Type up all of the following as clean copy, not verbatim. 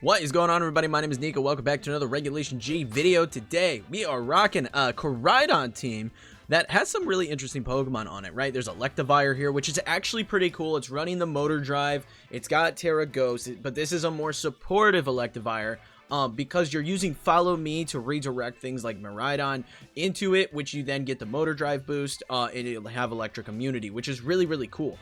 What is going on, everybody? My name is Kneeckoh. Welcome back to another Regulation G video. Today, we are rocking a Koraidon team that has some really interesting Pokemon on it, right? There's Electivire here, which is actually pretty cool. It's running the motor drive. It's got Terra Ghost, but this is a more supportive Electivire. Because you're using Follow Me to redirect things like Miraidon into it, which you then get the motor drive boost, and it'll have electric immunity, which is really, really cool.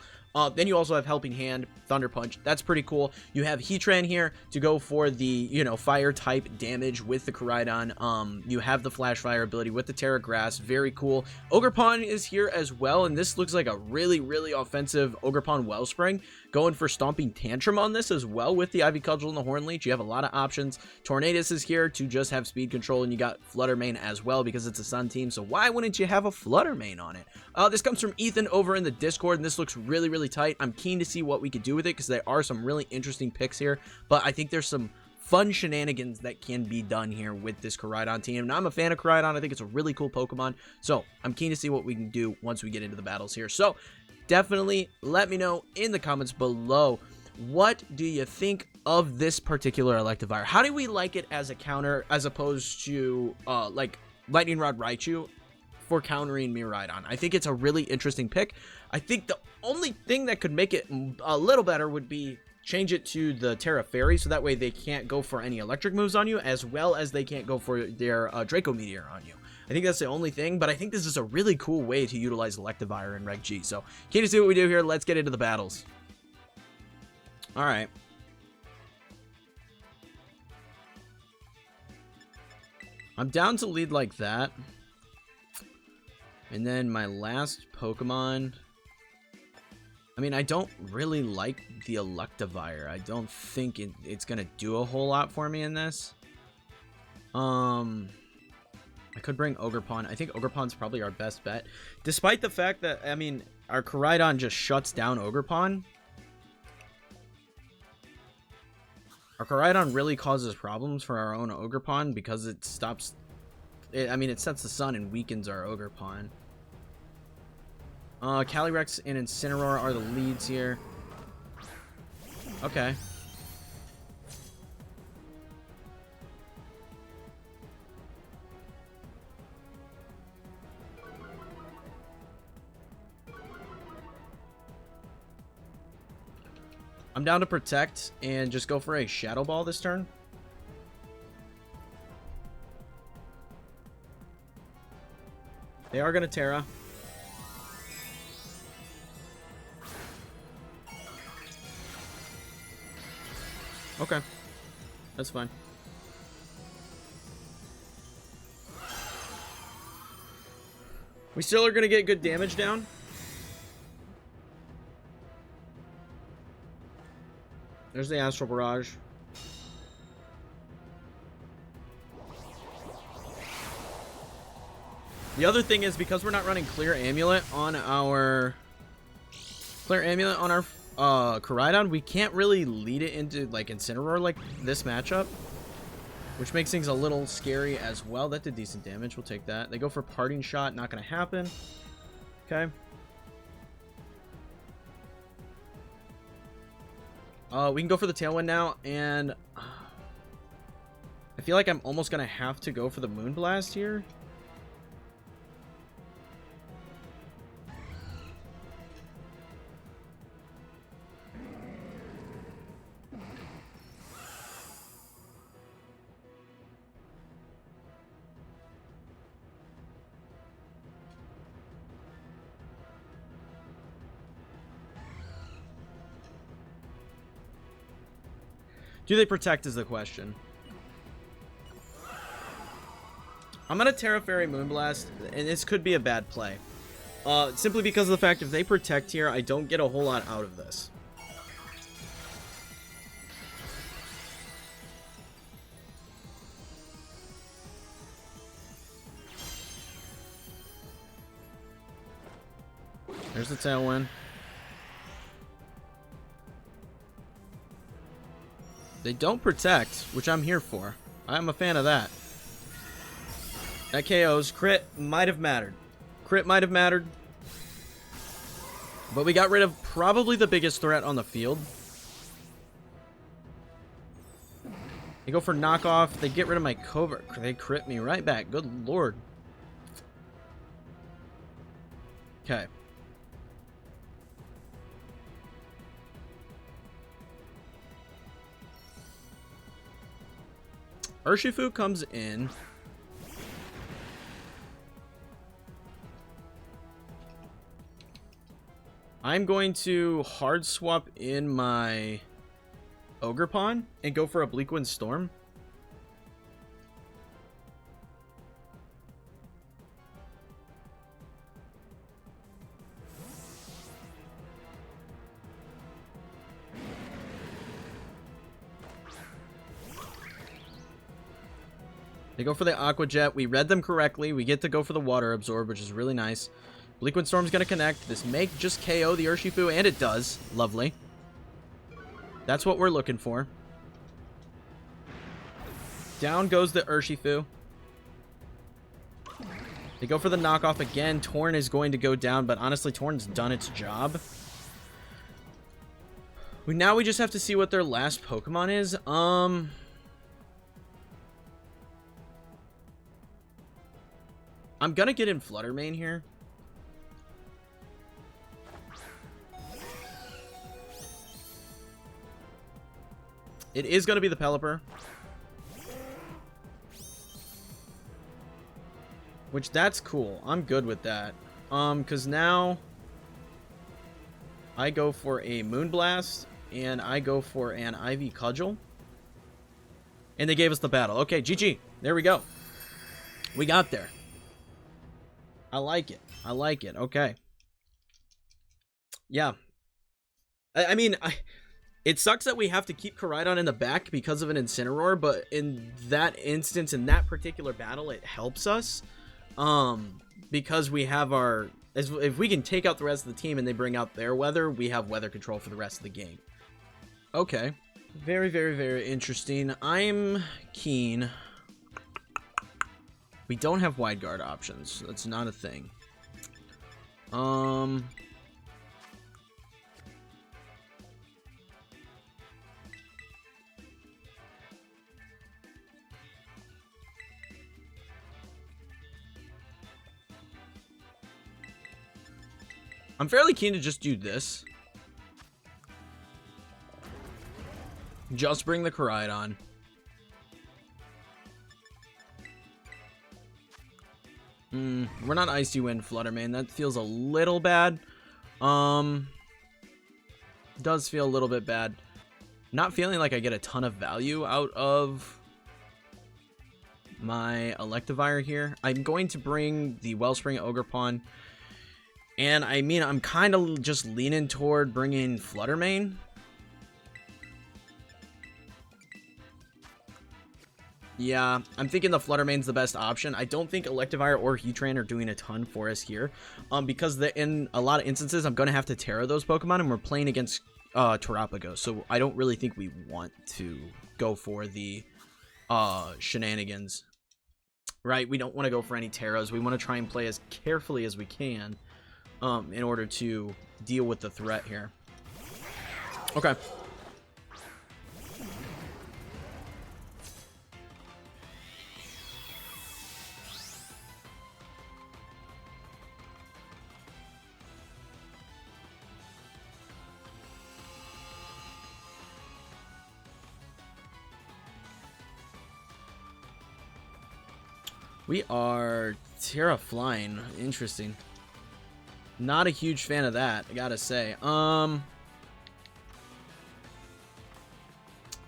Then you also have Helping Hand, Thunder Punch. That's pretty cool. You have Heatran here to go for the, fire type damage with the Koraidon. You have the Flash Fire ability with the Terra Grass. Very cool. Ogerpon is here as well, and this looks like a really, really offensive Ogerpon Wellspring. Going for Stomping Tantrum on this as well with the Ivy Cudgel and the Horn Leech. You have a lot of options. Tornadus is here to just have speed control, and you got Flutter Mane as well because it's a Sun team, so why wouldn't you have a Flutter Mane on it? This comes from Ethan over in the Discord, and this looks really, really tight. I'm keen to see what we could do with it because there are some really interesting picks here, but I think there's some fun shenanigans that can be done here with this Koraidon team. And I'm a fan of Koraidon. I think it's a really cool Pokemon, so I'm keen to see what we can do once we get into the battles here. So definitely let me know in the comments below, what do you think of this particular Electivire? How do we like it as a counter as opposed to like Lightning Rod Raichu for countering Miraidon? I think it's a really interesting pick. I think the only thing that could make it a little better would be change it to the Terra Fairy, so that way they can't go for any electric moves on you, as well as they can't go for their Draco Meteor on you. I think that's the only thing, but I think this is a really cool way to utilize Electivire and Reg G. So, keen to see what we do here. Let's get into the battles. Alright. I'm down to lead like that. And then my last Pokemon, I mean, I don't really like the Electivire. I don't think it's going to do a whole lot for me in this. I could bring Ogerpon. I think Ogerpon's probably our best bet. Despite the fact that, I mean, our Koraidon just shuts down Ogerpon. Our Koraidon really causes problems for our own Ogerpon because it stops... I mean, it sets the sun and weakens our Ogerpon. Calyrex and Incineroar are the leads here. Okay. I'm down to protect and just go for a Shadow Ball this turn. They are going to Terra. Okay. That's fine. We still are going to get good damage down. There's the Astral Barrage. The other thing is, because we're not running Clear Amulet on our Koraidon, we can't really lead it into like Incineroar like this matchup, which makes things a little scary as well. That did decent damage. We'll take that. They go for Parting Shot. Not going to happen. Okay. We can go for the Tailwind now, and I feel like I'm almost going to have to go for the Moonblast here. Do they protect is the question. I'm going to Terra Fairy Moonblast, and this could be a bad play. Simply because of the fact if they protect here, I don't get a whole lot out of this. There's the Tailwind. They don't protect, which I'm here for. I'm a fan of that. That KOs. Crit might have mattered. Crit might have mattered. But we got rid of probably the biggest threat on the field. They go for knockoff. They get rid of my covert. They crit me right back. Good lord. Okay. Urshifu comes in. I'm going to hard swap in my Ogerpon and go for a Bleakwind Storm. They go for the Aqua Jet. We read them correctly. We get to go for the Water Absorb, which is really nice. Bleakwind Storm's going to connect. This may just KO the Urshifu, and it does. Lovely. That's what we're looking for. Down goes the Urshifu. They go for the knockoff again. Torn is going to go down, but honestly, Torn's done its job. Now we just have to see what their last Pokemon is. I'm gonna get in Fluttermane here. It is gonna be the Pelipper. Which, that's cool. I'm good with that. Because now I go for a Moonblast and I go for an Ivy Cudgel. And they gave us the battle. Okay, GG. There we go. We got there. I like it. I like it. Okay. Yeah. I mean, it sucks that we have to keep Koraidon in the back because of an Incineroar, but in that instance, in that particular battle, it helps us. Because we have our... If we can take out the rest of the team and they bring out their weather, we have weather control for the rest of the game. Okay. Very, very, very interesting. I'm keen... We don't have wide guard options. That's not a thing. I'm fairly keen to just do this. Just bring the Koraidon. We're not Icy Wind Fluttermane. That feels a little bad. Does feel a little bit bad. Not feeling like I get a ton of value out of my Electivire here. I'm going to bring the Wellspring Ogerpon. And I mean, I'm kind of just leaning toward bringing Fluttermane. Yeah, I'm thinking the Fluttermane's the best option. I don't think Electivire or Heatran are doing a ton for us here. Because in a lot of instances, I'm going to have to Terra those Pokemon, and we're playing against Terrapago. So I don't really think we want to go for the shenanigans. Right? We don't want to go for any Terras. We want to try and play as carefully as we can in order to deal with the threat here. Okay. We are Terra Flying. Interesting. Not a huge fan of that, I gotta say.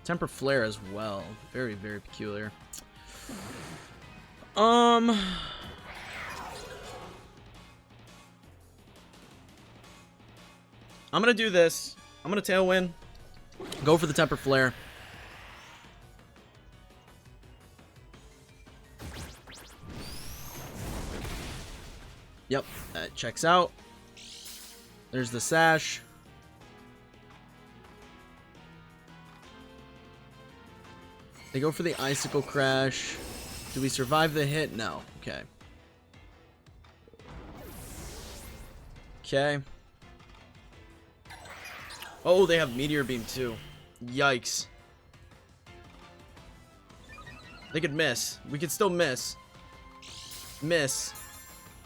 Temper Flare as well. Very, very peculiar. I'm gonna do this. I'm gonna Tailwind. Go for the Temper Flare. Yep, that checks out. There's the Sash. They go for the Icicle Crash. Do we survive the hit? No. Okay. Okay. Oh, they have Meteor Beam too. Yikes. They could miss. We could still miss. Miss.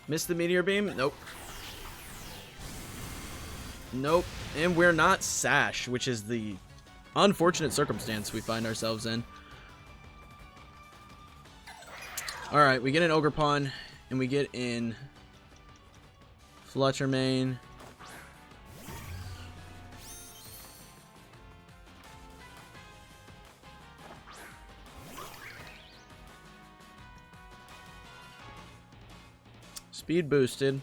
Miss the meteor beam? Nope. Nope. And we're not Sash, which is the unfortunate circumstance we find ourselves in. Alright, we get an Ogerpon, and we get in Fluttermane. Speed boosted.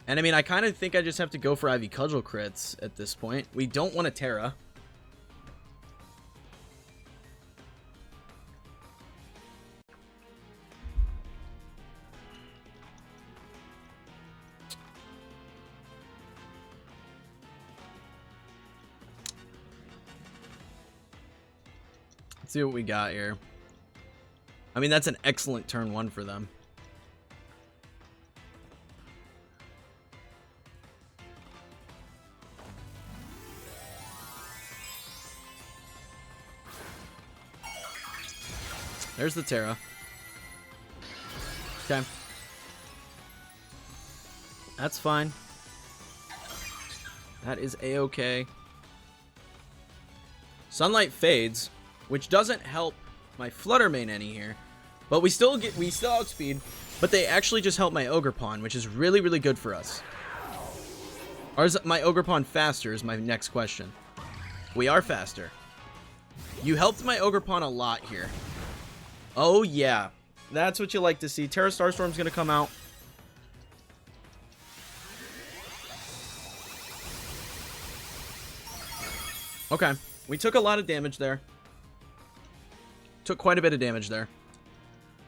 And I mean, I kind of think I just have to go for Ivy Cudgel crits at this point. We don't want a Terra. Let's see what we got here. I mean, that's an excellent turn 1 for them. There's the Terra. Okay. That's fine. That is a-okay. Sunlight fades, which doesn't help my Fluttermane any here. But we still outspeed, but they actually just help my Ogerpon, which is really, really good for us. Or is my Ogerpon faster is my next question. We are faster. You helped my Ogerpon a lot here. Oh, yeah. That's what you like to see. Terra Starstorm's going to come out. Okay. We took a lot of damage there. Took quite a bit of damage there.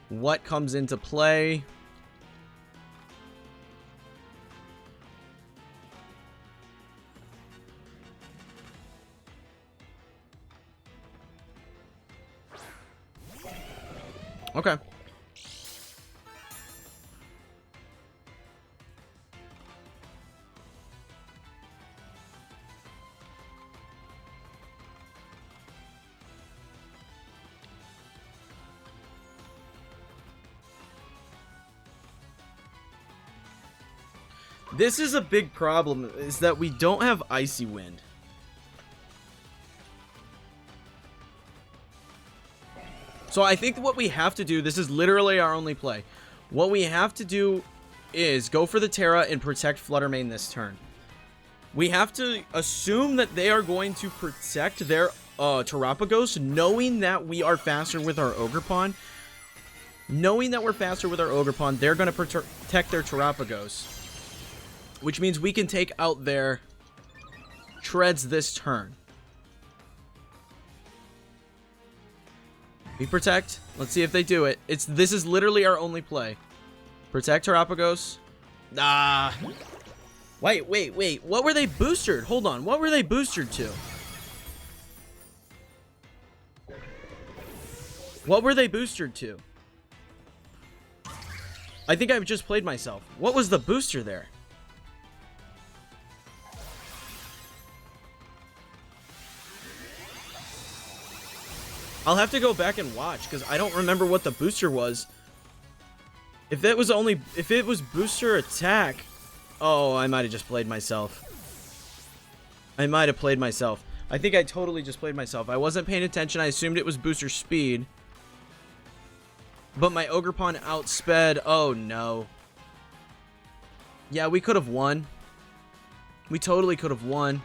What comes into play? Okay. This is a big problem, is that we don't have Icy Wind. So I think what we have to do, this is literally our only play. What we have to do is go for the Terra and protect Fluttermane this turn. We have to assume that they are going to protect their Terapagos, knowing that we are faster with our Ogerpon. Knowing that we're faster with our Ogerpon, they're going to protect their Terapagos. Which means we can take out their Treads this turn. We protect. Let's see if they do it. This is literally our only play. Protect Terapagos. Ah. Wait. What were they boosted? Hold on. What were they boosted to? What were they boosted to? I think I've just played myself. What was the booster there? I'll have to go back and watch because I don't remember what the booster was. If it was booster attack, oh, I might have just played myself. I might have played myself. I think I totally just played myself. I wasn't paying attention. I assumed it was booster speed. But my Ogerpon outsped. Oh, no. Yeah, we could have won. We totally could have won.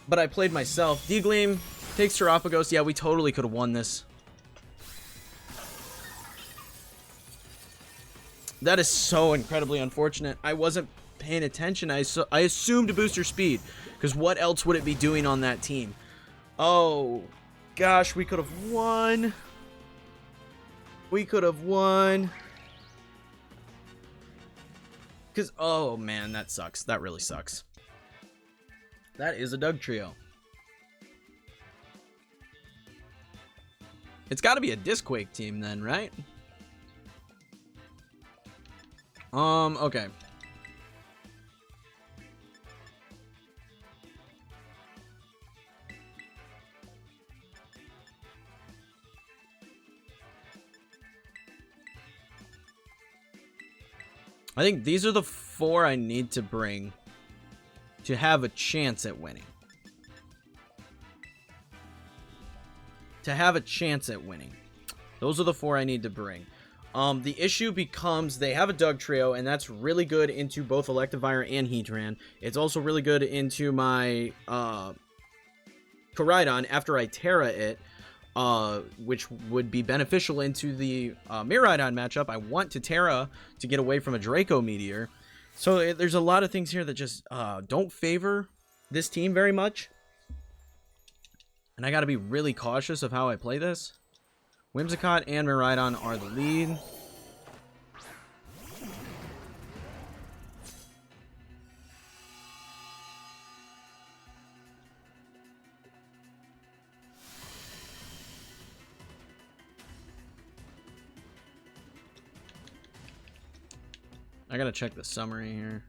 But I played myself. D-Gleam takes Terapagos. Yeah, we totally could have won this. That is so incredibly unfortunate. I wasn't paying attention. I assumed booster speed. Because what else would it be doing on that team? Oh, gosh, we could have won. We could have won. Because, oh, man, that sucks. That really sucks. That is a Doug trio. It's got to be a Disquake team then, right? Okay. I think these are the 4 I need to bring to have a chance at winning. To have a chance at winning. Those are the 4 I need to bring. The issue becomes they have a Doug trio, and that's really good into both Electivire and Heatran. It's also really good into my Koraidon after I Terra it, which would be beneficial into the Miraidon matchup. I want to Terra to get away from a Draco Meteor. So there's a lot of things here that just don't favor this team very much. And I got to be really cautious of how I play this. Whimsicott and Miraidon are the lead. I gotta check the summary here.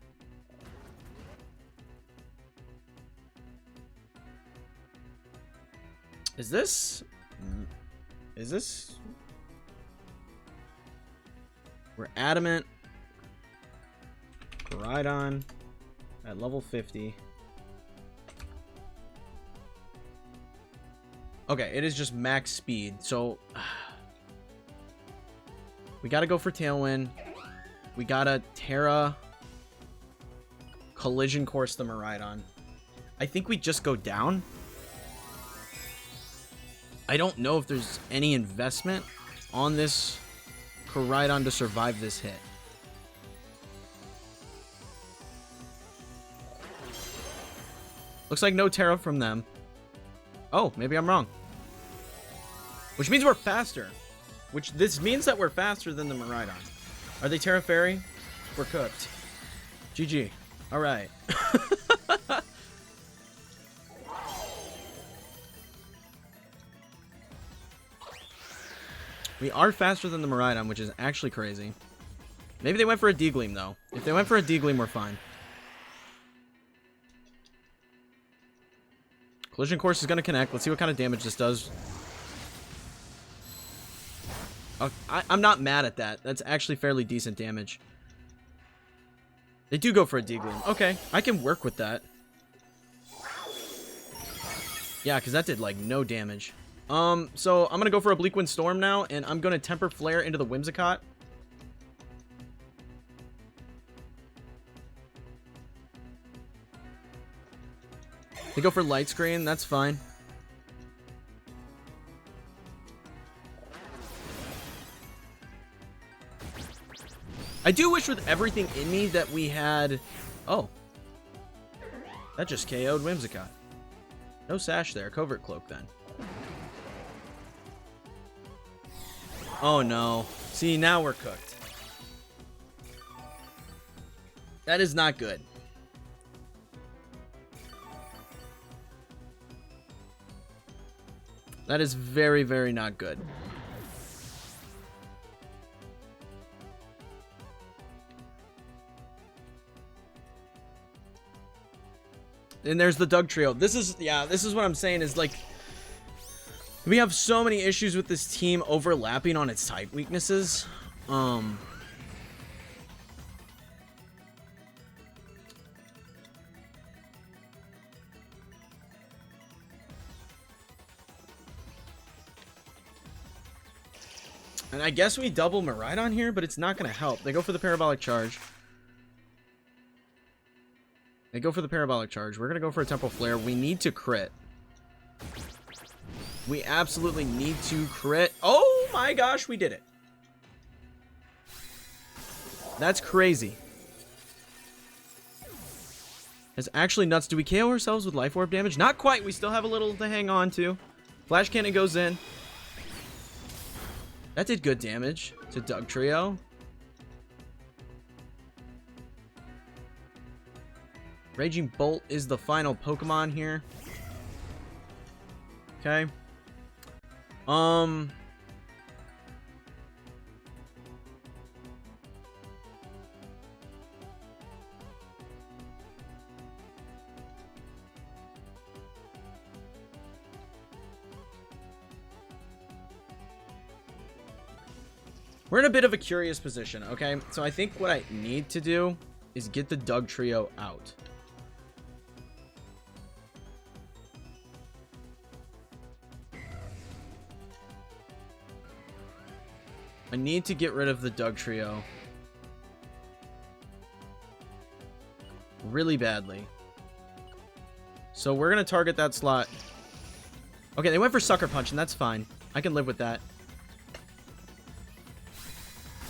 Is this... We're Adamant. Koraidon at level 50. Okay, it is just max speed. So we gotta go for Tailwind. We gotta Terra Collision Course the Miraidon. I think we just go down. I don't know if there's any investment on this Koraidon to survive this hit. Looks like no Terra from them. Oh, maybe I'm wrong. Which means we're faster. This means that we're faster than the Miraidon. Are they Terra Fairy? We're cooked. GG. Alright. We are faster than the Miraidon, which is actually crazy. Maybe they went for a D-Gleam, though. If they went for a D-Gleam, we're fine. Collision Course is going to connect. Let's see what kind of damage this does. I'm not mad at that. That's actually fairly decent damage. They do go for a D-Gleam. Okay, I can work with that. Yeah, because that did, like, no damage. So I'm going to go for a Bleak Wind Storm now, and I'm going to Temper Flare into the Whimsicott. They go for Light Screen. That's fine. I do wish with everything in me that we had... Oh. That just KO'd Whimsicott. No Sash there. Covert Cloak then. Oh no. See, now we're cooked. That is not good. That is very, very not good. And there's the Doug trio. This is what I'm saying is, like, we have so many issues with this team overlapping on its type weaknesses. And I guess we double Miraidon here, but it's not going to help. They go for the Parabolic Charge. We're going to go for a Temporal Flare. We need to crit. We absolutely need to crit. Oh my gosh, we did it. That's crazy. That's actually nuts. Do we KO ourselves with Life Orb damage? Not quite. We still have a little to hang on to. Flash Cannon goes in. That did good damage to Doug Trio. Raging Bolt is the final Pokemon here. Okay. We're in a bit of a curious position, okay? So I think what I need to do is get the Dugtrio out. I need to get rid of the Dugtrio really badly. So we're going to target that slot. Okay, they went for Sucker Punch, and that's fine. I can live with that.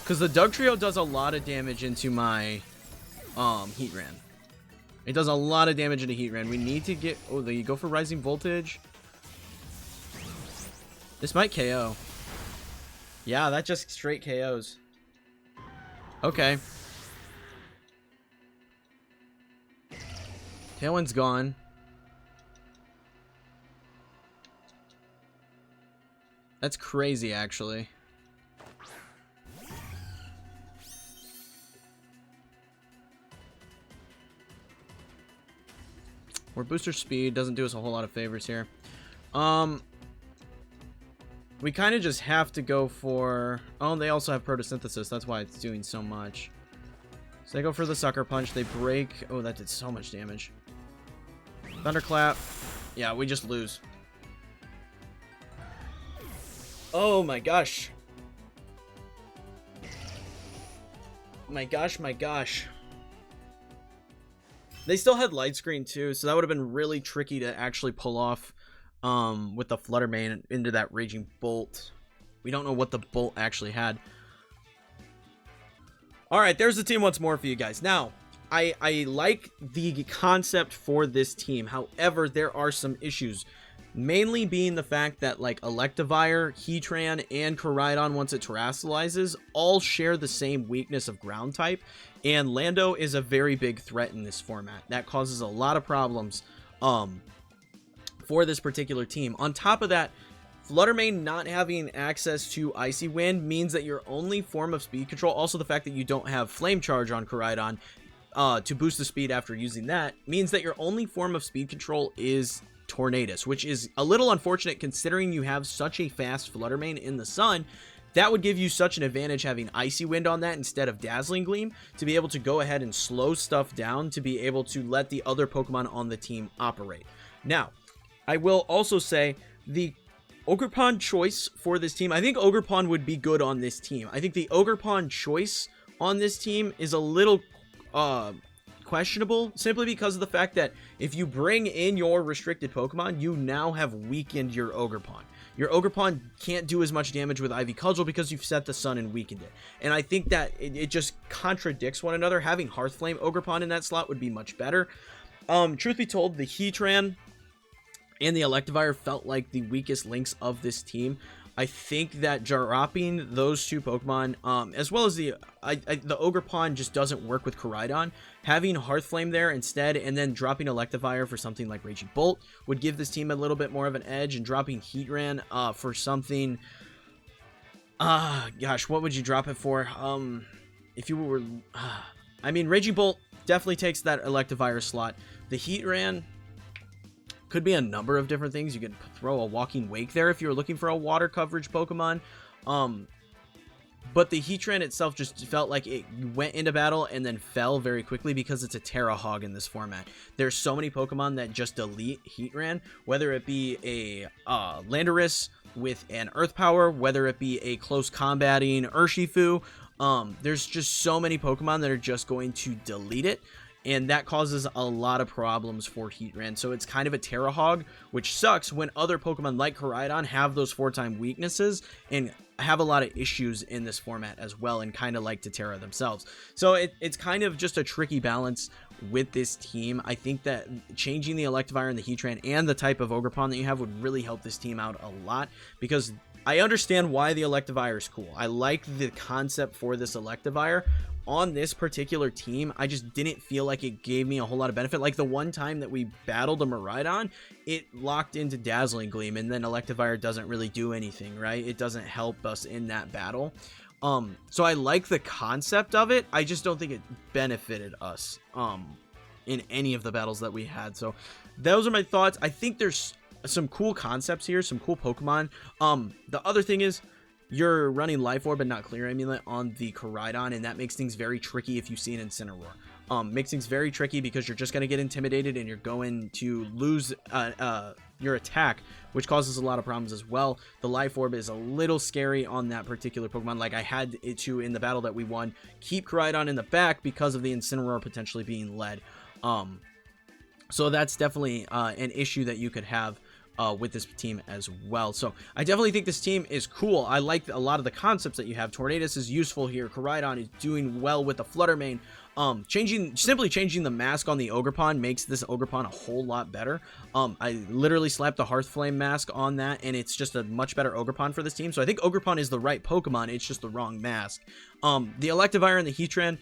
Because the Dugtrio does a lot of damage into my Heatran. It does a lot of damage into Heatran. We need to get... Oh, there you go for Rising Voltage. This might KO. Yeah, that just straight KOs. Okay. Tailwind's gone. That's crazy, actually. More booster speed doesn't do us a whole lot of favors here. We kind of just have to go for... Oh, they also have Photosynthesis. That's why it's doing so much. So they go for the Sucker Punch. They break... Oh, that did so much damage. Thunderclap. Yeah, we just lose. Oh my gosh. My gosh, my gosh. They still had Light Screen too, so that would have been really tricky to actually pull off with the Flutter Mane into that Raging Bolt. We don't know what the Bolt actually had. Alright, there's the team once more for you guys. Now, I like the concept for this team. However, there are some issues. Mainly being the fact that like Electivire, Heatran, and Koraidon, once it terrestrializes, all share the same weakness of ground type. And Lando is a very big threat in this format. That causes a lot of problems for this particular team. On top of that, Flutter Mane not having access to Icy Wind means that your only form of speed control, also the fact that you don't have Flame Charge on Koraidon to boost the speed after using that, means that your only form of speed control is Tornadus, which is a little unfortunate considering you have such a fast Flutter Mane in the sun. That would give you such an advantage having Icy Wind on that instead of Dazzling Gleam to be able to go ahead and slow stuff down to be able to let the other Pokemon on the team operate. Now, I will also say the Ogerpon choice for this team, I think Ogerpon would be good on this team. I think the Ogerpon choice on this team is a little questionable, simply because of the fact that if you bring in your restricted Pokemon, you now have weakened your Ogerpon. Your Ogerpon can't do as much damage with Ivy Cudgel because you've set the sun and weakened it. And I think that it just contradicts one another. Having Hearthflame Ogerpon in that slot would be much better. Truth be told, the Heatran and the Electivire felt like the weakest links of this team. I think that dropping those two Pokemon, as well as the Ogerpon just doesn't work with Koraidon. Having Hearthflame there instead, and then dropping Electivire for something like Raging Bolt would give this team a little bit more of an edge, and dropping Heatran for something... gosh, what would you drop it for? If you were... I mean, Raging Bolt definitely takes that Electivire slot. The Heatran... could be a number of different things. You could throw a Walking Wake there if you were looking for a water coverage Pokemon. But the Heatran itself just felt like it went into battle and then fell very quickly because it's a Terra Hog in this format. There's so many Pokemon that just delete Heatran, whether it be a Landorus with an Earth Power, whether it be a close combating Urshifu. There's just so many Pokemon that are just going to delete it. And that causes a lot of problems for Heatran. So it's kind of a Terra Hog, which sucks when other Pokemon like Koraidon have those 4-time weaknesses and have a lot of issues in this format as well, and kind of like to Terra themselves. So it's kind of just a tricky balance with this team. I think that changing the Electivire and the Heatran and the type of Ogerpon that you have would really help this team out a lot, because I understand why the Electivire is cool. I like the concept for this Electivire. On this particular team, I just didn't feel like it gave me a whole lot of benefit. Like the one time that we battled a Miraidon, it locked into Dazzling Gleam, and then Electivire doesn't really do anything, right? It doesn't help us in that battle. So I like the concept of it. I just don't think it benefited us in any of the battles that we had. So those are my thoughts. I think there's some cool concepts here, some cool Pokemon. The other thing is, you're running Life Orb and not Clear Amulet on the Koraidon, and that makes things very tricky if you see an Incineroar. Makes things very tricky because you're just going to get intimidated and you're going to lose your attack, which causes a lot of problems as well. The Life Orb is a little scary on that particular Pokemon. Like, I had it to, in the battle that we won, keep Koraidon in the back because of the Incineroar potentially being led. So that's definitely an issue that you could have with this team as well. So I definitely think this team is cool. I like a lot of the concepts that you have. Tornadus is useful here. Koraidon is doing well with the Flutter Mane. Simply changing the mask on the Ogerpon makes this Ogerpon a whole lot better. I literally slapped the Hearthflame mask on that, and it's just a much better Ogerpon for this team. So I think Ogerpon is the right Pokemon. It's just the wrong mask. The Electivire and the Heatran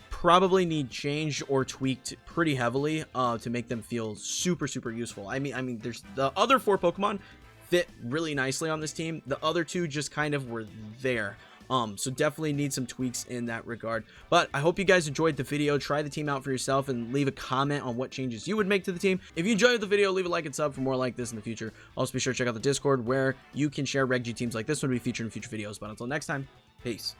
probably need changed or tweaked pretty heavily to make them feel super useful. I mean there's the other 4 Pokemon fit really nicely on this team. The other 2 just kind of were there. So definitely need some tweaks in that regard. But I hope you guys enjoyed the video. Try the team out for yourself and leave a comment on what changes you would make to the team. If you enjoyed the video, leave a like and sub for more like this in the future. Also be sure to check out the Discord where you can share Reg G teams like this one to be featured in future videos. But until next time, peace.